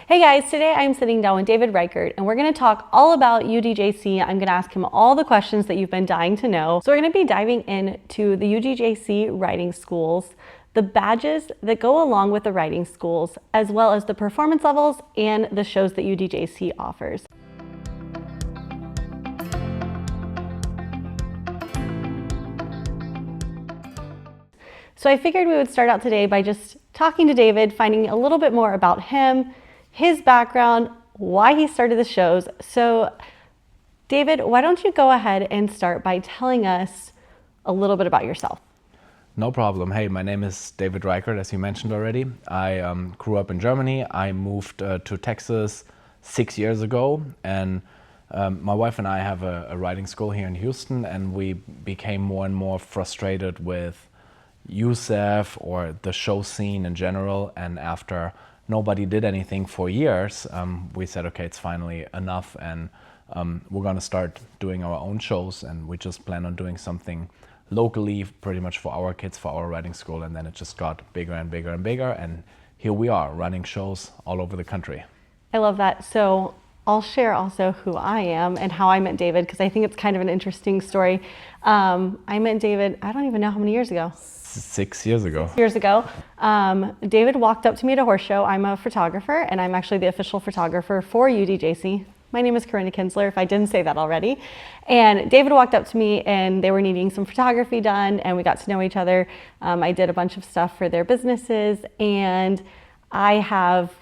Hey guys, today I'm sitting down with David Reichert and we're going to talk all about UDJC. I'm going to ask him all the questions that you've been dying to know. So we're going to be diving into the UDJC riding schools, the badges that go along with the riding schools, as well as the performance levels and the shows that UDJC offers. So I figured we would start out today by just talking to David, finding a little bit more about him, his background, why he started the shows. So David, why don't you go ahead and start by telling us a little bit about yourself? No problem. Hey, my name is David Reichert, as you mentioned already. I grew up in Germany. I moved to Texas 6 years ago, and my wife and I have a riding school here in Houston, and we became more and more frustrated with USEF or the show scene in general. And after nobody did anything for years, we said, okay, it's finally enough, and we're going to start doing our own shows, and we just plan on doing something locally pretty much for our kids, for our riding school. And then it just got bigger and bigger and bigger, and here we are running shows all over the country. I love that. So I'll share also who I am and how I met David, because I think it's kind of an interesting story. I met David, I don't even know how many years ago. 6 years ago. David walked up to me at a horse show. I'm a photographer, and I'm actually the official photographer for UDJC. My name is Corinna Kinsler, if I didn't say that already. And David walked up to me, and they were needing some photography done, and we got to know each other. I did a bunch of stuff for their businesses, and I have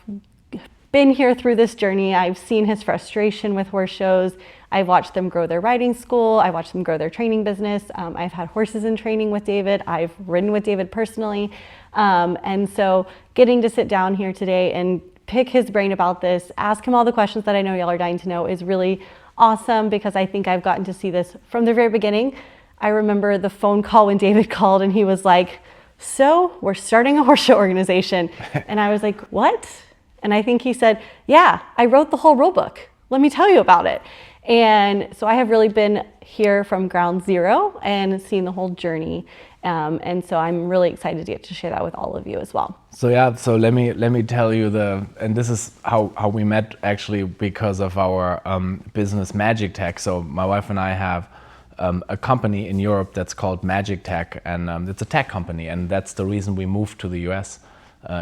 been here through this journey. I've seen his frustration with horse shows. I've watched them grow their riding school. I watched them grow their training business. I've had horses in training with David. I've ridden with David personally. And so getting to sit down here today and pick his brain about this, ask him all the questions that I know y'all are dying to know is really awesome, because I think I've gotten to see this from the very beginning. I remember the phone call when David called and he was like, so we're starting a horse show organization. And I was like, what? And I think he said, yeah, I wrote the whole rule book. Let me tell you about it. And so I have really been here from ground zero and seen the whole journey. And so I'm really excited to get to share that with all of you as well. So yeah, so let me tell you and this is how we met, actually, because of our business Magic Tech. So my wife and I have a company in Europe that's called Magic Tech, and it's a tech company, and that's the reason we moved to the US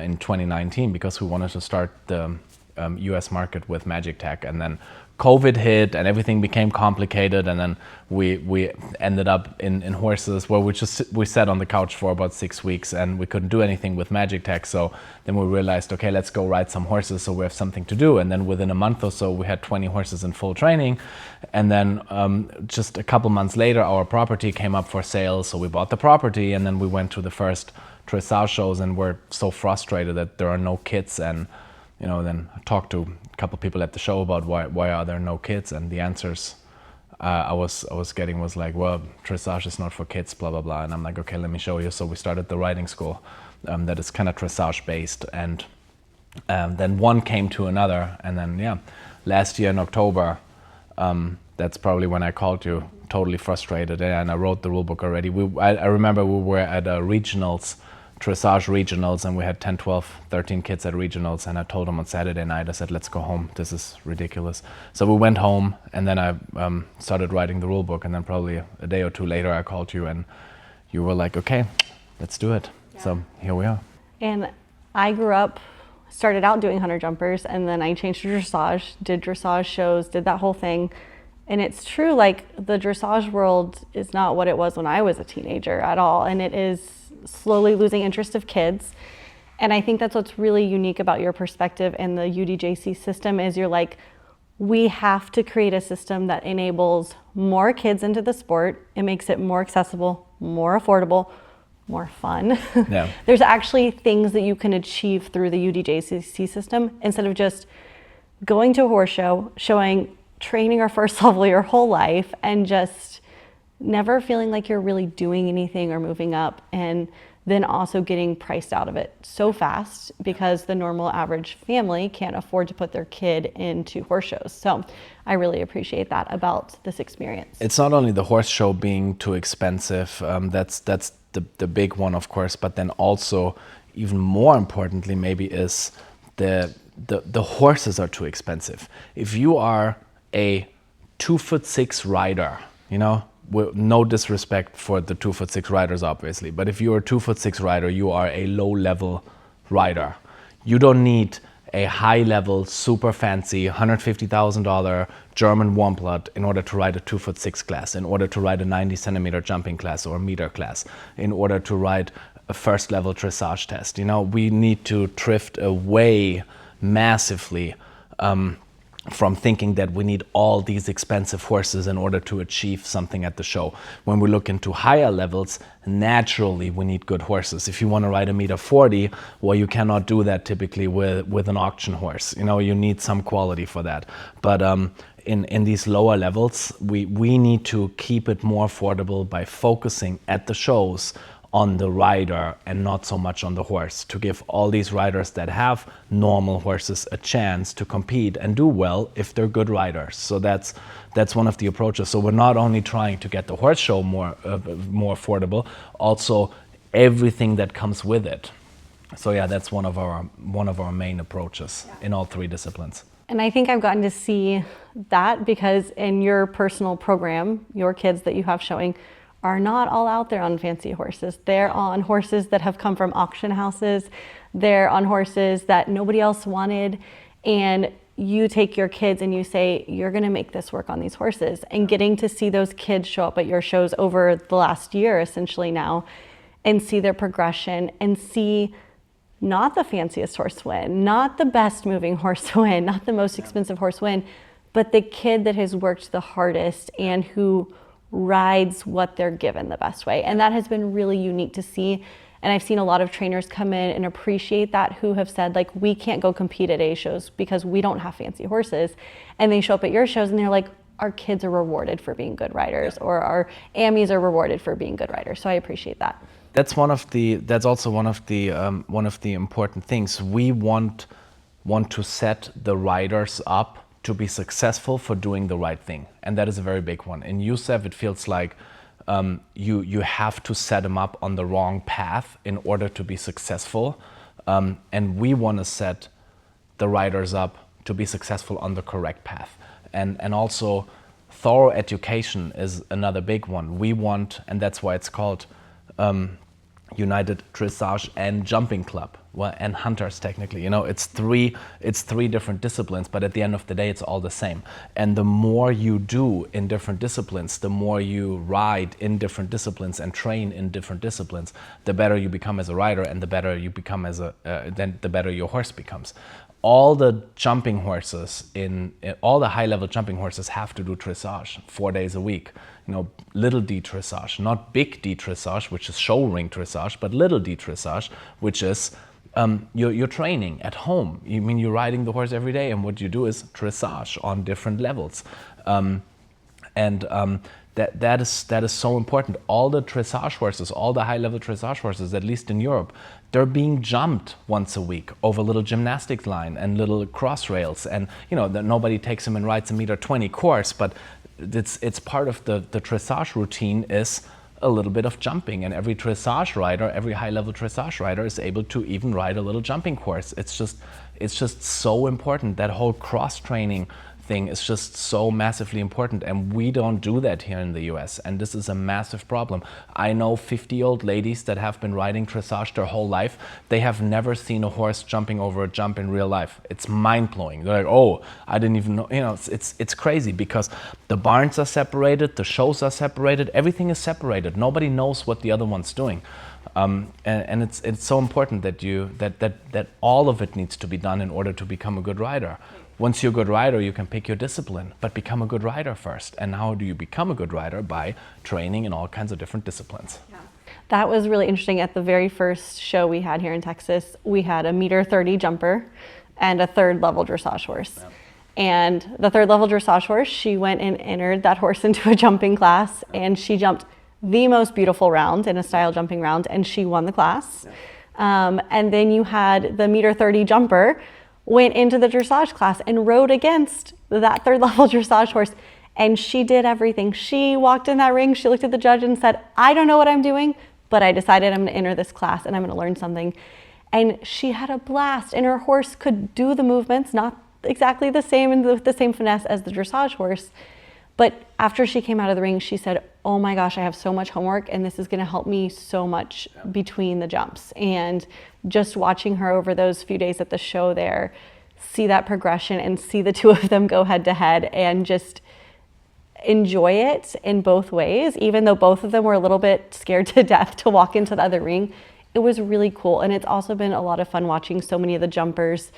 in 2019, because we wanted to start the US market with Magic Tech. And then COVID hit and everything became complicated, and then we ended up in horses, where we sat on the couch for about 6 weeks and we couldn't do anything with Magic Tech. So then we realized, okay, let's go ride some horses so we have something to do. And then within a month or so we had 20 horses in full training. And then just a couple months later, our property came up for sale, so we bought the property, and then we went to the first dressage shows, and we're so frustrated that there are no kids. And then I talked to a couple people at the show about why are there no kids, and the answers I was getting was like, well, dressage is not for kids, blah blah blah. And I'm like, okay, let me show you. So we started the riding school that is kind of dressage based, and then one came to another, and then last year in October, that's probably when I called you, totally frustrated, and I wrote the rule book already. I remember we were at a dressage regionals, and we had 10, 12, 13 kids at regionals, and I told them on Saturday night, I said, let's go home, this is ridiculous. So we went home, and then I started writing the rule book, and then probably a day or two later I called you, and you were like, okay, let's do it. Yeah. So here we are. And I started out doing hunter jumpers, and then I changed to dressage, did dressage shows, did that whole thing. And it's true, like, the dressage world is not what it was when I was a teenager at all, and it is slowly losing interest of kids. And I think that's what's really unique about your perspective and the UDJC system is you're like, we have to create a system that enables more kids into the sport. It makes it more accessible, more affordable, more fun. Yeah. There's actually things that you can achieve through the UDJC system instead of just going to a horse show, training our first level your whole life, and just never feeling like you're really doing anything or moving up, and then also getting priced out of it so fast because the normal average family can't afford to put their kid into horse shows. So I really appreciate that about this experience. It's not only the horse show being too expensive, that's the big one, of course, but then also even more importantly maybe is the the horses are too expensive. If you are a 2'6" rider, you know, no disrespect for the 2'6" riders, obviously, but if you're a 2'6" rider, you are a low-level rider. You don't need a high-level, super fancy, $150,000 German warm blood in order to ride a 2'6" class, in order to ride a 90-centimeter jumping class or meter class, in order to ride a first-level dressage test. You know, we need to drift away massively from thinking that we need all these expensive horses in order to achieve something at the show. When we look into higher levels, naturally we need good horses. If you want to ride a meter 40, well, you cannot do that typically with an auction horse. You know, you need some quality for that. But in these lower levels, we need to keep it more affordable by focusing at the shows on the rider and not so much on the horse, to give all these riders that have normal horses a chance to compete and do well if they're good riders. So that's one of the approaches. So we're not only trying to get the horse show more affordable, also everything that comes with it. So yeah, that's one of our main approaches in all three disciplines. And I think I've gotten to see that because in your personal program, your kids that you have showing are not all out there on fancy horses. They're on horses that have come from auction houses. They're on horses that nobody else wanted. And you take your kids and you say, you're gonna make this work on these horses. And getting to see those kids show up at your shows over the last year, essentially now, and see their progression and see not the fanciest horse win, not the best moving horse win, not the most expensive horse win, but the kid that has worked the hardest and who rides what they're given the best way. And that has been really unique to see. And I've seen a lot of trainers come in and appreciate that, who have said, like, we can't go compete at A shows because we don't have fancy horses. And they show up at your shows and they're like, our kids are rewarded for being good riders, or our AMIs are rewarded for being good riders. So I appreciate that. That's also one of the important things. We want to set the riders up to be successful for doing the right thing. And that is a very big one. In USEF, it feels like you have to set them up on the wrong path in order to be successful. And we want to set the riders up to be successful on the correct path. And also thorough education is another big one. We want, and that's why it's called United Dressage and Jumping Club, well, and Hunters technically. You know, it's three different disciplines, but at the end of the day, it's all the same. And the more you do in different disciplines, the more you ride in different disciplines and train in different disciplines, the better you become as a rider, and the better you become then the better your horse becomes. All the jumping horses all the high-level jumping horses have to do dressage 4 days a week. You know, little D dressage, not big D dressage, which is show ring dressage, but little D dressage, which is you're training at home. You're riding the horse every day, and what you do is dressage on different levels. That is so important. All the dressage horses, all the high-level dressage horses, at least in Europe, they're being jumped once a week over little gymnastics line and little cross rails. And you know, nobody takes them and rides a meter 20 course, but it's part of the dressage routine is a little bit of jumping. And every dressage rider, every high-level dressage rider is able to even ride a little jumping course. It's just so important. That whole cross training thing is just so massively important, and we don't do that here in the US, and this is a massive problem. I know 50-year-old ladies that have been riding dressage their whole life. They have never seen a horse jumping over a jump in real life. It's mind-blowing. They're like, oh, I didn't even know. You know, it's crazy because the barns are separated, the shows are separated, everything is separated. Nobody knows what the other one's doing. And it's so important that all of it needs to be done in order to become a good rider. Once you're a good rider, you can pick your discipline, but become a good rider first. And how do you become a good rider? By training in all kinds of different disciplines. Yeah. That was really interesting. At the very first show we had here in Texas, we had a meter 30 jumper and a third level dressage horse. Yeah. And the third level dressage horse, she went and entered that horse into a jumping class, and she jumped the most beautiful round in a style jumping round, and she won the class. Yeah. And then you had the meter 30 jumper, went into the dressage class and rode against that third level dressage horse, and she did everything. She walked in that ring, she looked at the judge and said, I don't know what I'm doing, but I decided I'm going to enter this class and I'm going to learn something. And she had a blast, and her horse could do the movements, not exactly the same and with the same finesse as the dressage horse. But after she came out of the ring, she said, oh my gosh, I have so much homework, and this is going to help me so much between the jumps. And just watching her over those few days at the show there, see that progression and see the two of them go head to head and just enjoy it in both ways, even though both of them were a little bit scared to death to walk into the other ring. It was really cool. And it's also been a lot of fun watching so many of the jumpers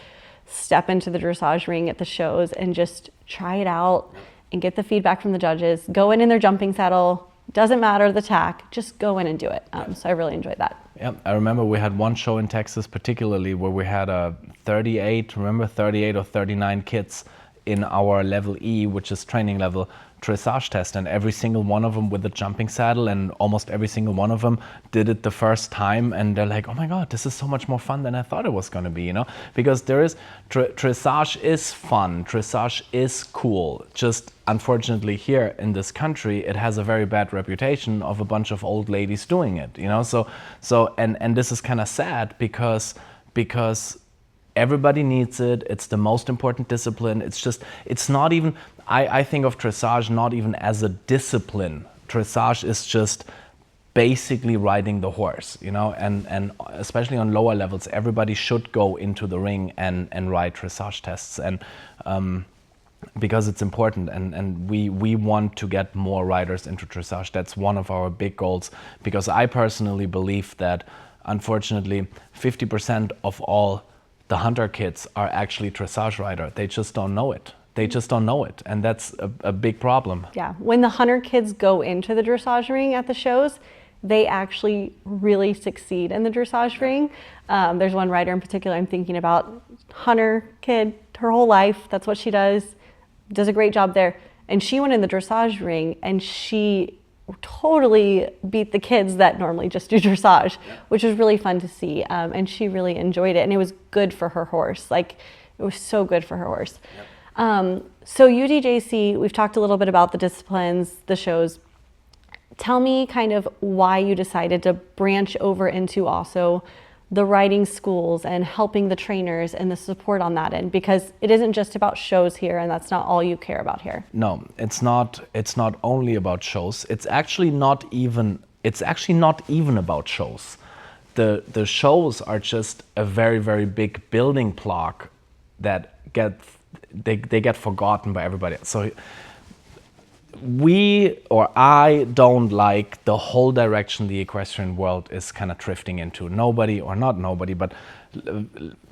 step into the dressage ring at the shows and just try it out and get the feedback from the judges, go in their jumping saddle, doesn't matter the tack, just go in and do it. So I really enjoyed that. Yeah, I remember we had one show in Texas particularly where we had 38 or 39 kids in our level E, which is training level, dressage test, and every single one of them with the jumping saddle, and almost every single one of them did it the first time, and they're like, oh my god, this is so much more fun than I thought it was going to be, because there is dressage is fun, dressage is cool, just unfortunately here in this country it has a very bad reputation of a bunch of old ladies doing it, so and this is kind of sad because everybody needs it. It's the most important discipline. It's not even, I think of dressage not even as a discipline. Dressage is just basically riding the horse, and especially on lower levels, everybody should go into the ring and ride dressage tests, and because it's important, and we want to get more riders into dressage. That's one of our big goals, because I personally believe that unfortunately 50% of all the hunter kids are actually dressage rider. They just don't know it. And that's a big problem. Yeah, when the hunter kids go into the dressage ring at the shows, they actually really succeed in the dressage ring. There's one rider in particular I'm thinking about, hunter kid, her whole life, that's what she does a great job there. And she went in the dressage ring and she totally beat the kids that normally just do dressage, which was really fun to see. And she really enjoyed it, and it was good for her horse. Like, it was so good for her horse. So UDJC, we've talked a little bit about the disciplines, the shows. Tell me kind of why you decided to branch over into also the riding schools and helping the trainers and the support on that end, because it isn't just about shows here, and that's not all you care about here. No, it's not only about shows. It's actually not even about shows. The shows are just a very, very big building block that get forgotten by everybody. So I don't like the whole direction the equestrian world is kind of drifting into. But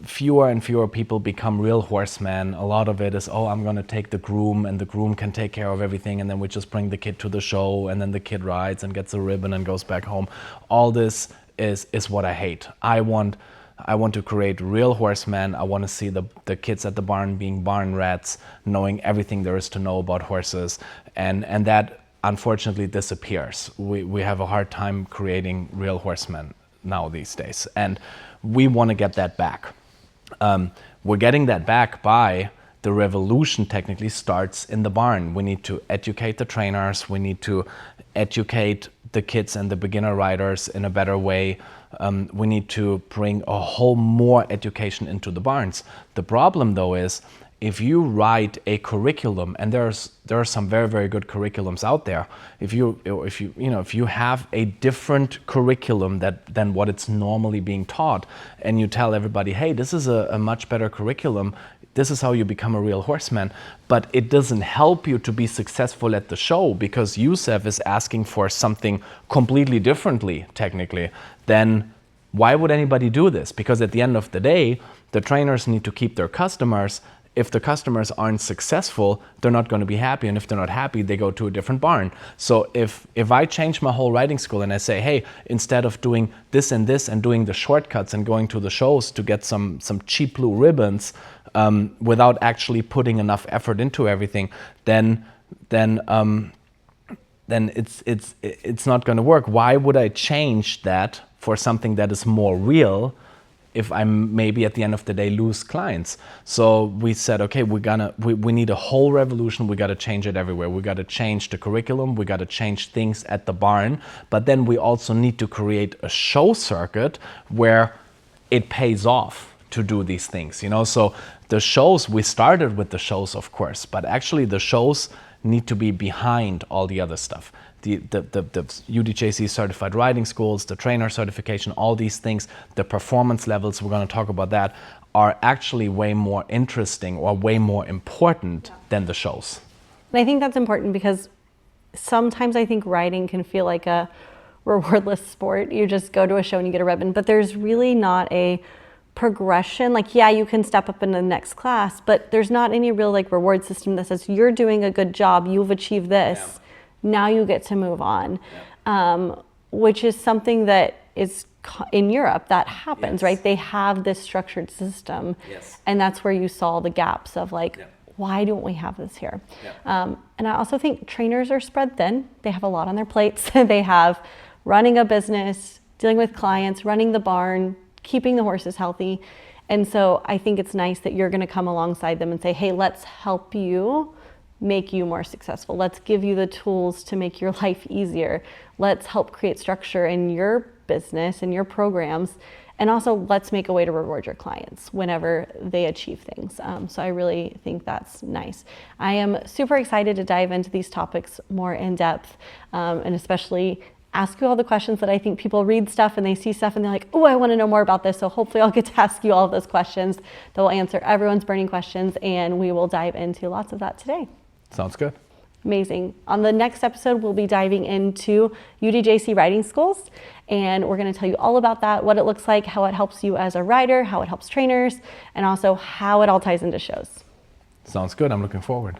fewer and fewer people become real horsemen. A lot of it is, I'm going to take the groom, and the groom can take care of everything, and then we just bring the kid to the show, and then the kid rides and gets a ribbon and goes back home. All this is what I hate. I want to create real horsemen. I want to see the kids at the barn being barn rats, knowing everything there is to know about horses, and that unfortunately disappears. We have a hard time creating real horsemen now these days, and we want to get that back. We're getting that back by the revolution technically starts in the barn. We need to educate the trainers. We need to educate the kids and the beginner riders in a better way. We need to bring a whole more education into the barns. The problem though is, if you write a curriculum, and there are some very, very good curriculums out there, if you have a different curriculum than what it's normally being taught, and you tell everybody, hey, this is a much better curriculum, this is how you become a real horseman, but it doesn't help you to be successful at the show because Youssef is asking for something completely differently, technically, then why would anybody do this? Because at the end of the day, the trainers need to keep their customers. If the customers aren't successful, they're not going to be happy, and if they're not happy, they go to a different barn. So if I change my whole riding school and I say, hey, instead of doing this and this and doing the shortcuts and going to the shows to get some cheap blue ribbons, without actually putting enough effort into everything, then it's not going to work. Why would I change that for something that is more real if I maybe at the end of the day lose clients? So we said, okay, we need a whole revolution. We got to change it everywhere. We got to change the curriculum. We got to change things at the barn. But then we also need to create a show circuit where it pays off to do these things, you know. So the shows, we started with the shows, of course, but actually the shows need to be behind all the other stuff. The UDJC certified riding schools, the trainer certification, all these things, the performance levels, we're going to talk about that, are actually way more interesting or way more important than the shows. And I think that's important because sometimes I think riding can feel like a rewardless sport. You just go to a show and you get a ribbon, but there's really not a progression. Like, yeah, you can step up in the next class, but there's not any real like reward system that says you're doing a good job, you've achieved this, now you get to move on. Which is something that is in Europe that happens, right? They have this structured system, and that's where you saw the gaps of like, why don't we have this here? And I also think trainers are spread thin. They have a lot on their plates. They have running a business, dealing with clients, running the barn, keeping the horses healthy. And so I think it's nice that you're going to come alongside them and say, hey, let's help you make you more successful. Let's give you the tools to make your life easier. Let's help create structure in your business and your programs. And also let's make a way to reward your clients whenever they achieve things. So I really think that's nice. I am super excited to dive into these topics more in depth, and especially ask you all the questions that I think people read stuff and they see stuff and they're like, oh, I want to know more about this. So hopefully I'll get to ask you all of those questions that will answer everyone's burning questions, and we will dive into lots of that today. Sounds good. Amazing. On the next episode, we'll be diving into UDJC riding schools, and we're going to tell you all about that, what it looks like, how it helps you as a rider, how it helps trainers, and also how it all ties into shows. Sounds good. I'm looking forward.